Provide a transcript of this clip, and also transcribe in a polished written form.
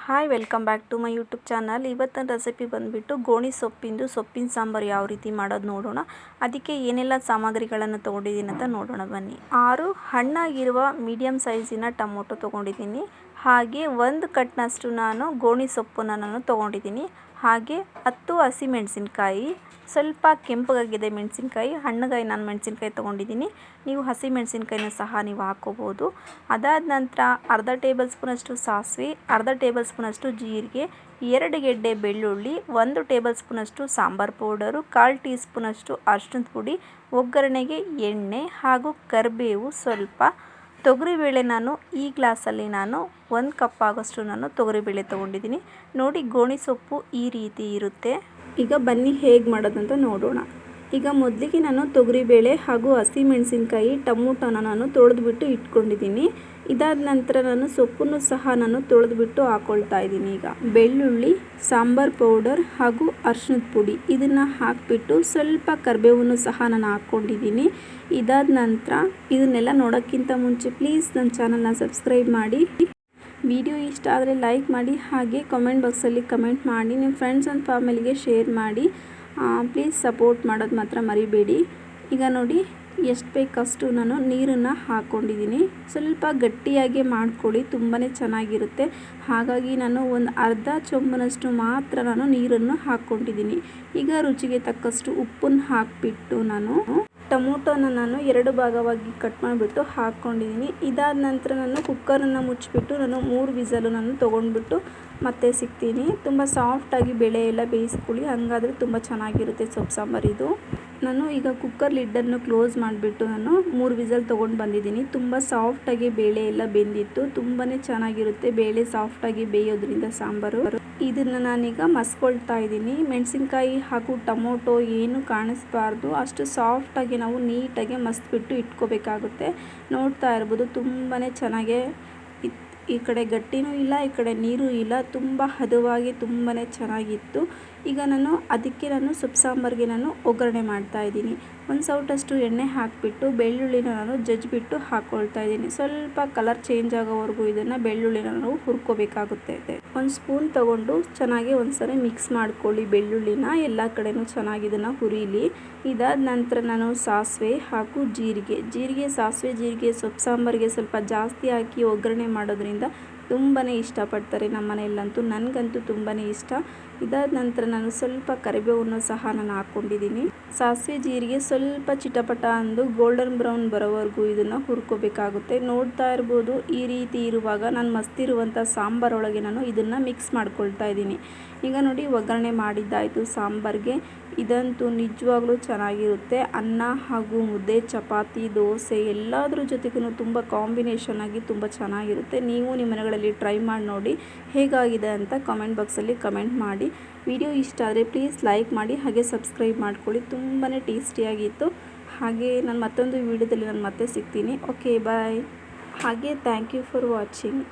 Hi welcome back to my YouTube channel. ಇವತ್ತಿನ recipe ಬಂದುಬಿಟ್ಟು ಗೋಣಿ ಸೊಪ್ಪಿಂದು ಸೊಪ್ಪಿನ ಸಾಂಬಾರು ಯಾವ ರೀತಿ ಮಾಡೋದು ನೋಡೋಣ. ಅದಕ್ಕೆ ಏನೆಲ್ಲ ಸಾಮಗ್ರಿಗಳನ್ನು ತೊಗೊಂಡಿದ್ದೀನಿ ಅಂತ ನೋಡೋಣ ಬನ್ನಿ. 6 ಹಣ್ಣಾಗಿರುವ ಮೀಡಿಯಮ್ ಸೈಜಿನ ಟೊಮೊಟೊ ತೊಗೊಂಡಿದ್ದೀನಿ. ಹಾಗೆ 1 ಕಟ್ನಷ್ಟು ನಾನು ಗೋಣಿ ಸೊಪ್ಪನ್ನು ನಾನು ತೊಗೊಂಡಿದ್ದೀನಿ. ಹಾಗೆ 10 ಹಸಿಮೆಣಸಿನ್ಕಾಯಿ, ಸ್ವಲ್ಪ ಕೆಂಪಗಾಗಿದೆ ಮೆಣಸಿನ್ಕಾಯಿ, ಹಣ್ಣಗಾಯಿ ನಾನು ಮೆಣಸಿನ್ಕಾಯಿ ತೊಗೊಂಡಿದ್ದೀನಿ. ನೀವು ಹಸಿ ಮೆಣಸಿನ್ಕಾಯಿನ ಸಹ ನೀವು ಹಾಕ್ಕೋಬೋದು. ಅದಾದ ನಂತರ ಅರ್ಧ ಟೇಬಲ್ ಸ್ಪೂನಷ್ಟು ಸಾಸಿವೆ, ಅರ್ಧ ಟೇಬಲ್ ಸ್ಪೂನಷ್ಟು ಜೀರಿಗೆ, 2 ಗೆಡ್ಡೆ ಬೆಳ್ಳುಳ್ಳಿ, 1 ಟೇಬಲ್ ಸ್ಪೂನಷ್ಟು ಸಾಂಬಾರು ಪೌಡರು, 1/4 ಟೀ ಸ್ಪೂನಷ್ಟು ಅರಿಶಿಣದ ಪುಡಿ, ಒಗ್ಗರಣೆಗೆ ಎಣ್ಣೆ ಹಾಗೂ ಕರಿಬೇವು ಸ್ವಲ್ಪ. ತೊಗರಿಬೇಳೆ ನಾನು ಈ ಗ್ಲಾಸಲ್ಲಿ ನಾನು 1 ಕಪ್ ಆಗೋಷ್ಟು ನಾನು ತೊಗರಿಬೇಳೆ ತೊಗೊಂಡಿದ್ದೀನಿ. ನೋಡಿ, ಗೋಣಿ ಸೊಪ್ಪು ಈ ರೀತಿ ಇರುತ್ತೆ. ಈಗ ಬನ್ನಿ ಹೇಗೆ ಮಾಡೋದಂತ ನೋಡೋಣ. ಈಗ ಮೊದಲಿಗೆ ನಾನು ತೊಗರಿಬೇಳೆ ಹಾಗೂ ಹಸಿಮೆಣಸಿನ್ಕಾಯಿ ಟೊಮೊಟೊನ ನಾನು ತೊಳೆದ್ಬಿಟ್ಟು ಇಟ್ಕೊಂಡಿದ್ದೀನಿ. ಇದಾದ ನಂತರ ನಾನು ಸೊಪ್ಪನ್ನು ಸಹ ನಾನು ತೊಳೆದ್ಬಿಟ್ಟು ಹಾಕ್ಕೊಳ್ತಾ ಇದ್ದೀನಿ. ಈಗ ಬೆಳ್ಳುಳ್ಳಿ, ಸಾಂಬಾರು ಪೌಡರ್ ಹಾಗೂ ಅರಿಶಿಣದ ಪುಡಿ ಇದನ್ನು ಹಾಕಿಬಿಟ್ಟು ಸ್ವಲ್ಪ ಕರಿಬೇವನ್ನು ಸಹ ನಾನು ಹಾಕ್ಕೊಂಡಿದ್ದೀನಿ. ಇದಾದ ನಂತರ ಇದನ್ನೆಲ್ಲ ನೋಡೋಕ್ಕಿಂತ ಮುಂಚೆ ಪ್ಲೀಸ್ ನನ್ನ ಚಾನಲ್ನ ಸಬ್ಸ್ಕ್ರೈಬ್ ಮಾಡಿ. ವಿಡಿಯೋ ಇಷ್ಟ ಆದರೆ ಲೈಕ್ ಮಾಡಿ, ಹಾಗೆ ಕಾಮೆಂಟ್ ಬಾಕ್ಸಲ್ಲಿ ಕಮೆಂಟ್ ಮಾಡಿ, ನಿಮ್ಮ ಫ್ರೆಂಡ್ಸ್ ಆ್ಯಂಡ್ ಫ್ಯಾಮಿಲಿಗೆ ಶೇರ್ ಮಾಡಿ. ಪ್ಲೀಸ್ ಸಪೋರ್ಟ್ ಮಾಡೋದು ಮಾತ್ರ ಮರಿಬೇಡಿ. ಈಗ ನೋಡಿ, ಎಷ್ಟು ಬೇಕಷ್ಟು ನಾನು ನೀರನ್ನು ಹಾಕ್ಕೊಂಡಿದ್ದೀನಿ. ಸ್ವಲ್ಪ ಗಟ್ಟಿಯಾಗಿ ಮಾಡ್ಕೊಳ್ಳಿ, ತುಂಬಾ ಚೆನ್ನಾಗಿರುತ್ತೆ. ಹಾಗಾಗಿ ನಾನು ಒಂದು ಅರ್ಧ ಚೊಂಬಿನಷ್ಟು ಮಾತ್ರ ನಾನು ನೀರನ್ನು ಹಾಕ್ಕೊಂಡಿದ್ದೀನಿ. ಈಗ ರುಚಿಗೆ ತಕ್ಕಷ್ಟು ಉಪ್ಪನ್ನು ಹಾಕಿಬಿಟ್ಟು ನಾನು ಟೊಮೊಟೊನ ನಾನು 2 ಭಾಗವಾಗಿ ಕಟ್ ಮಾಡಿಬಿಟ್ಟು ಹಾಕ್ಕೊಂಡಿದ್ದೀನಿ. ಇದಾದ ನಂತರ ನಾನು ಕುಕ್ಕರನ್ನು ಮುಚ್ಚಿಬಿಟ್ಟು ನಾನು 3 ವಿಸಲು ನಾನು ತೊಗೊಂಡ್ಬಿಟ್ಟು ಮತ್ತೆ ಸಿಗ್ತೀನಿ. ತುಂಬ ಸಾಫ್ಟಾಗಿ ಬೇಳೆ ಎಲ್ಲ ಬೇಯಿಸ್ಕೊಳ್ಳಿ, ಹಾಗಾದರೆ ತುಂಬ ಚೆನ್ನಾಗಿರುತ್ತೆ ಸೊಪ್ಪು ಸಾಂಬಾರು ಇದು. ನಾನು ಈಗ ಕುಕ್ಕರ್ ಲಿಡ್ಡನ್ನು ಕ್ಲೋಸ್ ಮಾಡಿಬಿಟ್ಟು ನಾನು 3 ವಿಸಲ್ ತೊಗೊಂಡು ಬಂದಿದ್ದೀನಿ. ತುಂಬ ಸಾಫ್ಟಾಗಿ ಬೇಳೆ ಎಲ್ಲ ಬೆಂದಿತ್ತು, ತುಂಬಾ ಚೆನ್ನಾಗಿರುತ್ತೆ ಬೇಳೆ ಸಾಫ್ಟಾಗಿ ಬೇಯೋದ್ರಿಂದ ಸಾಂಬಾರು. ಇದನ್ನು ನಾನೀಗ ಮಸ್ಕೊಳ್ತಾ ಇದ್ದೀನಿ. ಮೆಣಸಿನ್ಕಾಯಿ ಹಾಗೂ ಟೊಮೊಟೊ ಏನು ಕಾಣಿಸ್ಬಾರ್ದು, ಅಷ್ಟು ಸಾಫ್ಟಾಗಿ ನಾವು ನೀಟಾಗಿ ಮಸ್ಬಿಟ್ಟು ಇಟ್ಕೋಬೇಕಾಗುತ್ತೆ. ನೋಡ್ತಾ ಇರ್ಬೋದು, ತುಂಬಾ ಚೆನ್ನಾಗೇ ಈ ಕಡೆ ಗಟ್ಟಿನೂ ಇಲ್ಲ, ಈ ಕಡೆ ನೀರು ಇಲ್ಲ, ತುಂಬ ಹದವಾಗಿ ತುಂಬಾ ಚೆನ್ನಾಗಿತ್ತು. ಈಗ ಅದಕ್ಕೆ ನಾನು ಸೊಪ್ಪು ಸಾಂಬಾರಿಗೆ ನಾನು ಒಗ್ಗರಣೆ ಮಾಡ್ತಾಯಿದ್ದೀನಿ. 1 ಸೌಟಷ್ಟು ಎಣ್ಣೆ ಹಾಕಿಬಿಟ್ಟು ಬೆಳ್ಳುಳ್ಳಿನ ನಾನು ಜಜ್ಜಿಬಿಟ್ಟು ಹಾಕ್ಕೊಳ್ತಾ ಇದ್ದೀನಿ. ಸ್ವಲ್ಪ ಕಲರ್ ಚೇಂಜ್ ಆಗೋವರೆಗೂ ಇದನ್ನು ಬೆಳ್ಳುಳ್ಳಿನ ನಾವು ಹುರ್ಕೋಬೇಕಾಗುತ್ತೆ. 1 ಸ್ಪೂನ್ ತೊಗೊಂಡು ಚೆನ್ನಾಗಿ ಒಂದ್ಸರಿ ಮಿಕ್ಸ್ ಮಾಡ್ಕೊಳ್ಳಿ ಬೆಳ್ಳುಳ್ಳಿನ, ಎಲ್ಲ ಕಡೆನೂ ಚೆನ್ನಾಗಿ ಇದನ್ನು ಹುರಿಲಿ. ಇದಾದ ನಂತರ ನಾನು ಸಾಸಿವೆ ಹಾಗೂ ಜೀರಿಗೆ, ಸಾಸಿವೆ ಜೀರಿಗೆ ಸೊಪ್ಪು ಸಾಂಬಾರಿಗೆ ಸ್ವಲ್ಪ ಜಾಸ್ತಿ ಹಾಕಿ ಒಗ್ಗರಣೆ ಮಾಡೋದ್ರಿಂದ ತುಂಬಾ ಇಷ್ಟಪಡ್ತಾರೆ ನಮ್ಮ ಮನೆಯಲ್ಲಂತೂ, ನನಗಂತೂ ತುಂಬಾ ಇಷ್ಟ. ಇದಾದ ನಂತರ ನಾನು ಸ್ವಲ್ಪ ಕರಿಬೇವನ್ನು ಸಹ ನಾನು ಹಾಕ್ಕೊಂಡಿದ್ದೀನಿ. ಸಾಸಿವೆ ಜೀರಿಗೆ ಸ್ವಲ್ಪ ಚಿಟಪಟ ಅಂದು ಗೋಲ್ಡನ್ ಬ್ರೌನ್ ಬರೋವರೆಗೂ ಇದನ್ನು ಹುರ್ಕೋಬೇಕಾಗುತ್ತೆ. ನೋಡ್ತಾ ಇರ್ಬೋದು, ಈ ರೀತಿ ಇರುವಾಗ ನಾನು ಮಸ್ತಿರುವಂಥ ಸಾಂಬಾರೊಳಗೆ ನಾನು ಇದನ್ನು ಮಿಕ್ಸ್ ಮಾಡ್ಕೊಳ್ತಾ ಇದ್ದೀನಿ. ಈಗ ನೋಡಿ, ಒಗ್ಗರಣೆ ಮಾಡಿದ್ದಾಯಿತು ಸಾಂಬಾರಿಗೆ. ಇದಂತೂ ನಿಜವಾಗ್ಲೂ ಚೆನ್ನಾಗಿರುತ್ತೆ. ಅನ್ನ ಹಾಗೂ ಮುದ್ದೆ, ಚಪಾತಿ, ದೋಸೆ ಎಲ್ಲದ್ರ ಜೊತೆಗೂ ತುಂಬ ಕಾಂಬಿನೇಷನ್ ಆಗಿ ತುಂಬ ಚೆನ್ನಾಗಿರುತ್ತೆ. ನೀವು ನಿಮ್ಮ ಮನೆಗಳಲ್ಲಿ ಟ್ರೈ ಮಾಡಿ ನೋಡಿ ಹೇಗಾಗಿದೆ ಅಂತ ಕಾಮೆಂಟ್ ಬಾಕ್ಸಲ್ಲಿ ಕಮೆಂಟ್ ಮಾಡಿ. ವಿಡಿಯೋ ಇಷ್ಟ ಆದರೆ ಪ್ಲೀಸ್ ಲೈಕ್ ಮಾಡಿ, ಹಾಗೆ ಸಬ್ಸ್ಕ್ರೈಬ್ ಮಾಡ್ಕೊಳ್ಳಿ. ತುಂಬಾ ಟೇಸ್ಟಿಯಾಗಿತ್ತು. ಹಾಗೆ ನಾನು ಮತ್ತೊಂದು ವಿಡಿಯೋದಲ್ಲಿ ನಾನು ಮತ್ತೆ ಸಿಗ್ತೀನಿ. ಓಕೆ, ಬಾಯ್. ಹಾಗೆ ಥ್ಯಾಂಕ್ ಯು ಫಾರ್ ವಾಚಿಂಗ್.